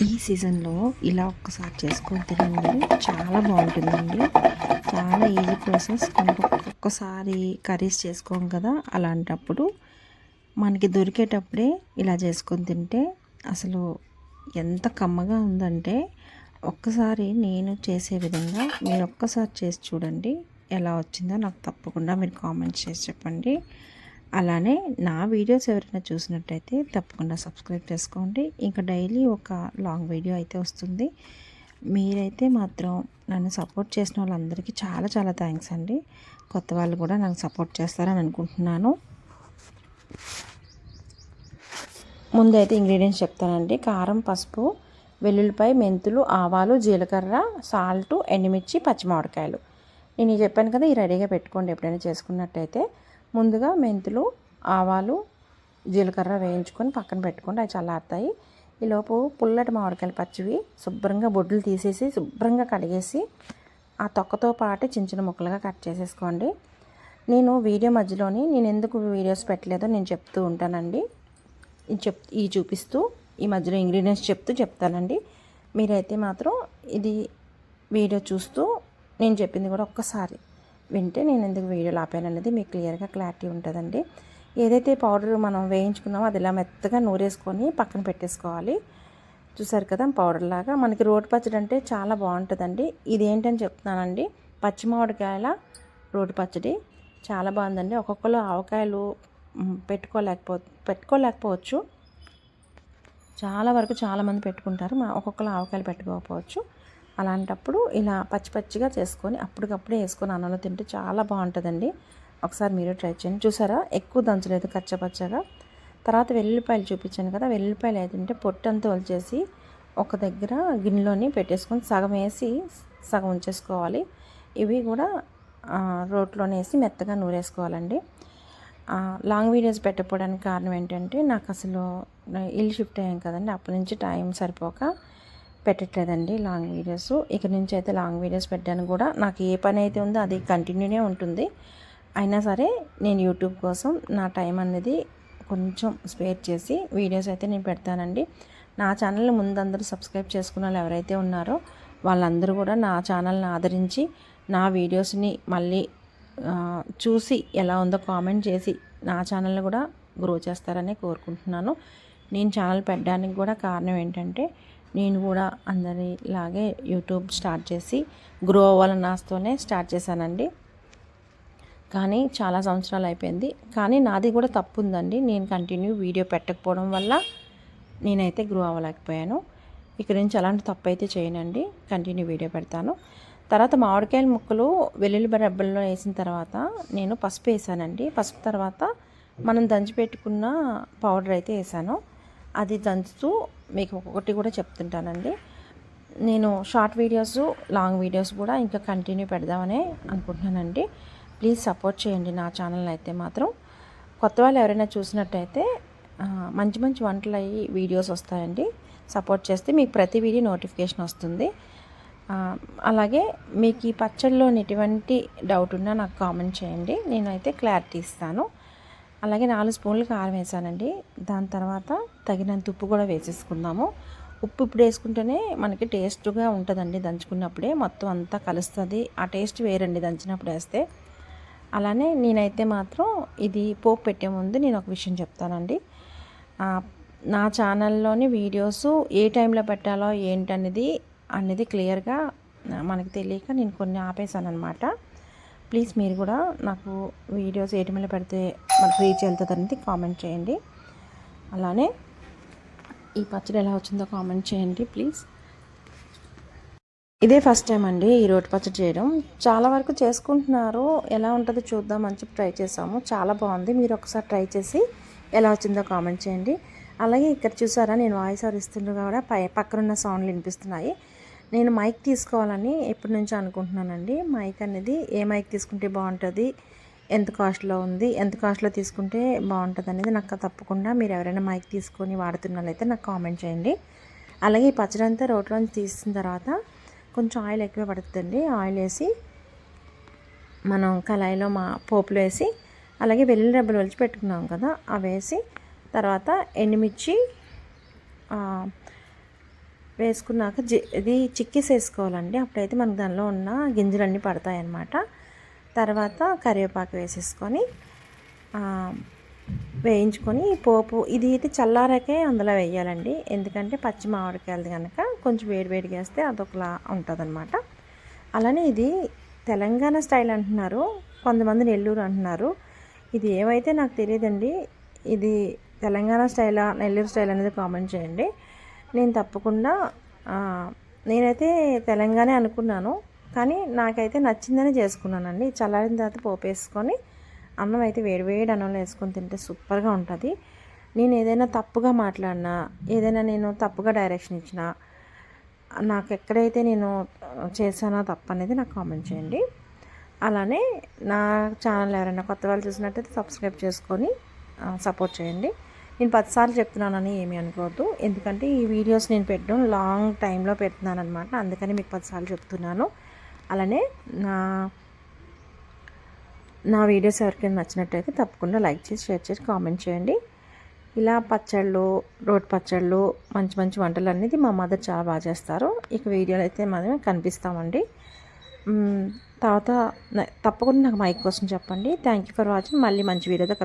ఈ సీజన్లో ఇలా ఒక్కసారి చేసుకొని తినండి, చాలా బాగుంటుందండి. చాలా ఈజీ ప్రాసెస్. మనకు ఒక్కొక్కసారి కర్రీస్ చేసుకోం కదా, అలాంటప్పుడు మనకి దొరికేటప్పుడే ఇలా చేసుకొని తింటే అసలు ఎంత కమ్మగా ఉందంటే, ఒక్కసారి నేను చేసే విధంగా మీరు ఒక్కసారి చేసి చూడండి. ఎలా వచ్చిందో నాకు తప్పకుండా మీరు కామెంట్స్ చేసి చెప్పండి. అలానే నా వీడియోస్ ఎవరైనా చూసినట్టయితే తప్పకుండా సబ్స్క్రైబ్ చేసుకోండి. ఇంకా డైలీ ఒక లాంగ్ వీడియో అయితే వస్తుంది. మీరైతే మాత్రం నన్ను సపోర్ట్ చేసిన వాళ్ళందరికీ చాలా చాలా థ్యాంక్స్ అండి. కొత్త వాళ్ళు కూడా నాకు సపోర్ట్ చేస్తారని అనుకుంటున్నాను. ముందైతే ఇంగ్రీడియంట్స్ చెప్తానండి. కారం, పసుపు, వెల్లుల్లిపాయ, మెంతులు, ఆవాలు, జీలకర్ర, సాల్ట్, ఎండుమిర్చి, పచ్చిమామిడికాయలు. నేను చెప్పాను కదా, ఈ రెడీగా పెట్టుకోండి ఎప్పుడైనా చేసుకున్నట్టయితే. ముందుగా మెంతులు, ఆవాలు, జీలకర్ర వేయించుకొని పక్కన పెట్టుకోండి, అవి చల్లారుతాయి. ఈలోపు పుల్లటి మామిడికాయలు పచ్చివి శుభ్రంగా బొడ్డులు తీసేసి శుభ్రంగా కడిగేసి ఆ తొక్కతో పాటు చిన్న చిన్న ముక్కలుగా కట్ చేసేసుకోండి. నేను వీడియో మధ్యలోని నేను ఎందుకు వీడియోస్ పెట్టలేదో నేను చెప్తూ ఉంటానండి. ఈ చూపిస్తూ ఈ మధ్యలో ఇంగ్రీడియంట్స్ చెప్తానండి. మీరైతే మాత్రం ఇది వీడియో చూస్తూ నేను చెప్పింది కూడా ఒక్కసారి వింటే నేను ఎందుకు వీడియోలు ఆపాను అనేది మీకు క్లారిటీ ఉంటుందండి. ఏదైతే పౌడర్ మనం వేయించుకున్నామో అది ఇలా మెత్తగా నూరేసుకొని పక్కన పెట్టేసుకోవాలి. చూసారు కదా, పౌడర్ లాగా. మనకి రోటి పచ్చడి అంటే చాలా బాగుంటుందండి. ఇది ఏంటని చెప్తున్నానండి, పచ్చి మామిడికాయల రోటి పచ్చడి చాలా బాగుందండి. ఒక్కొక్కరు ఆవకాయలు పెట్టుకోలేకపోవచ్చు. చాలా వరకు చాలామంది పెట్టుకుంటారు, ఒక్కొక్కరు ఆవకాయలు పెట్టుకోకపోవచ్చు. అలాంటప్పుడు ఇలా పచ్చిగా చేసుకొని అప్పటికప్పుడే వేసుకొని అన్నంలో తింటే చాలా బాగుంటుందండి. ఒకసారి మీరు ట్రై చేయండి. చూసారా, ఎక్కువ దంచలేదు, కచ్చపచ్చగా. తర్వాత వెల్లుల్లిపాయలు చూపించాను కదా, వెల్లుల్లిపాయలు ఏంటంటే పొట్టంతా వలిచేసి ఒక దగ్గర గిన్నెలోని పెట్టేసుకొని సగం వేసి సగం ఉంచేసుకోవాలి. ఇవి కూడా రోట్లోనే వేసి మెత్తగా నూరేసుకోవాలండి. లాంగ్ వీడియోస్ పెట్టకపోవడానికి కారణం ఏంటంటే, నాకు అసలు ఇల్లు షిఫ్ట్ అయ్యాం కదండి, అప్పటి నుంచి టైం సరిపోక పెట్టట్లేదండి లాంగ్ వీడియోస్. ఇక నుంచి అయితే లాంగ్ వీడియోస్ పెట్టడానికి కూడా నాకు ఏ పని అయితే ఉందో అది కంటిన్యూనే ఉంటుంది. అయినా సరే నేను యూట్యూబ్ కోసం నా టైం అనేది కొంచెం స్పేర్ చేసి వీడియోస్ అయితే నేను పెడతానండి. నా ఛానల్ని ముందందరూ సబ్స్క్రైబ్ చేసుకున్న వాళ్ళు ఎవరైతే ఉన్నారో వాళ్ళందరూ కూడా నా ఛానల్ని ఆదరించి నా వీడియోస్ని మళ్ళీ చూసి ఎలా ఉందో కామెంట్ చేసి నా ఛానల్ని కూడా గ్రో చేస్తారని కోరుకుంటున్నాను. నేను ఛానల్ పెట్టడానికి కూడా కారణం ఏంటంటే, నేను కూడా అందరిలాగే యూట్యూబ్ స్టార్ట్ చేసి గ్రో అవ్వాలని ఆశతోనే స్టార్ట్ చేశానండి. కానీ చాలా సంవత్సరాలు అయిపోయింది. కానీ నాది కూడా తప్పు ఉందండి. నేను కంటిన్యూ వీడియో పెట్టకపోవడం వల్ల నేనైతే గ్రో అవ్వలేకపోయాను. ఇక్కడ నుంచి అలాంటి తప్పు అయితే చేయనండి, కంటిన్యూ వీడియో పెడతాను. తర్వాత మామిడికాయల ముక్కలు వెల్లుల్లి రెబ్బల్లో వేసిన తర్వాత నేను పసుపు వేసానండి. పసుపు తర్వాత మనం దంచి పెట్టుకున్న పౌడర్ అయితే వేసాను. అది దంచుతూ మీకు ఒక్కొక్కటి కూడా చెప్తుంటానండి. నేను షార్ట్ వీడియోస్, లాంగ్ వీడియోస్ కూడా ఇంకా కంటిన్యూ పెడదామని అనుకుంటున్నానండి. ప్లీజ్ సపోర్ట్ చేయండి నా ఛానల్ అయితే మాత్రం. కొత్త వాళ్ళు ఎవరైనా చూసినట్టయితే మంచి మంచి వంటలు అయ్యి వీడియోస్ వస్తాయండి. సపోర్ట్ చేస్తే మీకు ప్రతి వీడియో నోటిఫికేషన్ వస్తుంది. అలాగే మీకు ఈ పచ్చడిలో ఎటువంటి డౌట్ ఉన్నా నాకు కామెంట్ చేయండి, నేనైతే క్లారిటీ ఇస్తాను. అలాగే 4 స్పూన్లు కారం వేసానండి. దాని తర్వాత తగినంత ఉప్పు కూడా వేసేసుకుందాము. ఉప్పు ఇప్పుడు వేసుకుంటేనే మనకి టేస్ట్గా ఉంటుందండి. దంచుకున్నప్పుడే మొత్తం అంతా కలుస్తుంది. ఆ టేస్ట్ వేరండి దంచినప్పుడు వేస్తే. అలానే నేనైతే మాత్రం ఇది పోపు పెట్టే ముందు నేను ఒక విషయం చెప్తానండి. నా ఛానల్లోని వీడియోస్ ఏ టైంలో పెట్టాలో అనేది క్లియర్గా మనకు తెలియక నేను కొన్ని ఆపేసాను అనమాట. ప్లీజ్ మీరు కూడా నాకు వీడియోస్ ఏ టైంలో పెడితే మనకు రీచ్ వెళ్తుంది అనేది కామెంట్ చేయండి. అలానే ఈ పచ్చడి ఎలా వచ్చిందో కామెంట్ చేయండి ప్లీజ్. ఇదే ఫస్ట్ టైం అండి ఈ రోటి పచ్చడి చేయడం. చాలా వరకు చేసుకుంటున్నారు, ఎలా ఉంటుందో చూద్దామని చెప్పి ట్రై చేసాము. చాలా బాగుంది. మీరు ఒకసారి ట్రై చేసి ఎలా వచ్చిందో కామెంట్ చేయండి. అలాగే ఇక్కడ చూసారా, నేను వాయిస్ ఓవర్ ఇస్తుండగా కూడా పక్కనున్న సౌండ్లు వినిపిస్తున్నాయి. నేను మైక్ తీసుకోవాలని ఎప్పటి నుంచో అనుకుంటున్నానండి. మైక్ అనేది ఏ మైక్ తీసుకుంటే బాగుంటుంది, ఎంత కాస్ట్లో తీసుకుంటే బాగుంటుంది అనేది నాకు తప్పకుండా మీరు ఎవరైనా మైక్ తీసుకొని వాడుతున్నట్లయితే నాకు కామెంట్ చేయండి. అలాగే ఈ పచ్చడి అంతా రోట్లోంచి తీసిన తర్వాత కొంచెం ఆయిల్ ఎక్కువ పడుతుందండి. ఆయిల్ వేసి మనం కళాయిలో పోపులు వేసి, అలాగే వెల్లుల్లి రెబ్బలు ఒలిచి పెట్టుకున్నాం కదా అవి వేసి, తర్వాత ఎండుమిర్చి, వేసుకున్నాక ఇది చిక్కేసి వేసుకోవాలండి. అప్పుడైతే మనకు దానిలో ఉన్న గింజలన్నీ పడతాయి అన్నమాట. తర్వాత కరివేపాకు వేసేసుకొని వేయించుకొని పోపు ఇది అయితే చల్లారాకే అందులో వేయాలండి. ఎందుకంటే పచ్చి మామిడికాయలు కనుక కొంచెం వేడివేడిగా వేస్తే అదొకలా ఉంటుందన్నమాట. అలానే ఇది తెలంగాణ స్టైల్ అంటున్నారు, కొంతమంది నెల్లూరు అంటున్నారు. ఇది ఏమైతే నాకు తెలియదండి. ఇది తెలంగాణ స్టైలా నెల్లూరు స్టైల్ అనేది కామెంట్ చేయండి. నేను తప్పకుండా నేనైతే తెలంగాణ అనుకున్నాను, కానీ నాకైతే నచ్చిందని చేసుకున్నానండి. చల్లారిన తర్వాత పోపు వేసుకొని అన్నం అయితే వేడివేడి అన్నంలో వేసుకొని తింటే సూపర్గా ఉంటుంది. నేను ఏదైనా తప్పుగా మాట్లాడినా, ఏదైనా నేను తప్పుగా డైరెక్షన్ ఇచ్చినా, నాకు ఎక్కడైతే నేను చేశానో తప్పు అనేది నాకు కామెంట్ చేయండి. అలానే నా ఛానల్ ఎవరైనా కొత్త వాళ్ళు చూసినట్టయితే సబ్స్క్రైబ్ చేసుకొని సపోర్ట్ చేయండి. నేను 10 సార్లు చెప్తున్నానని ఏమీ అనుకోవద్దు, ఎందుకంటే ఈ వీడియోస్ నేను పెట్టడం లాంగ్ టైంలో పెడుతున్నాను అనమాట. అందుకని మీకు 10 సార్లు చెప్తున్నాను. అలానే నా వీడియోస్ ఎవరికైనా నచ్చినట్టయితే తప్పకుండా లైక్ చేసి, షేర్ చేసి, కామెంట్ చేయండి. ఇలా పచ్చళ్ళు, రోటి పచ్చళ్ళు, మంచి మంచి వంటలు అనేది మా మదర్ చాలా బాగా చేస్తారు. ఇక వీడియోలో అయితే మనమే కనిపిస్తామండి. తర్వాత తప్పకుండా నాకు మైక్ కోసం చెప్పండి. Thank you for watching. మళ్ళీ మంచి వీడియోతో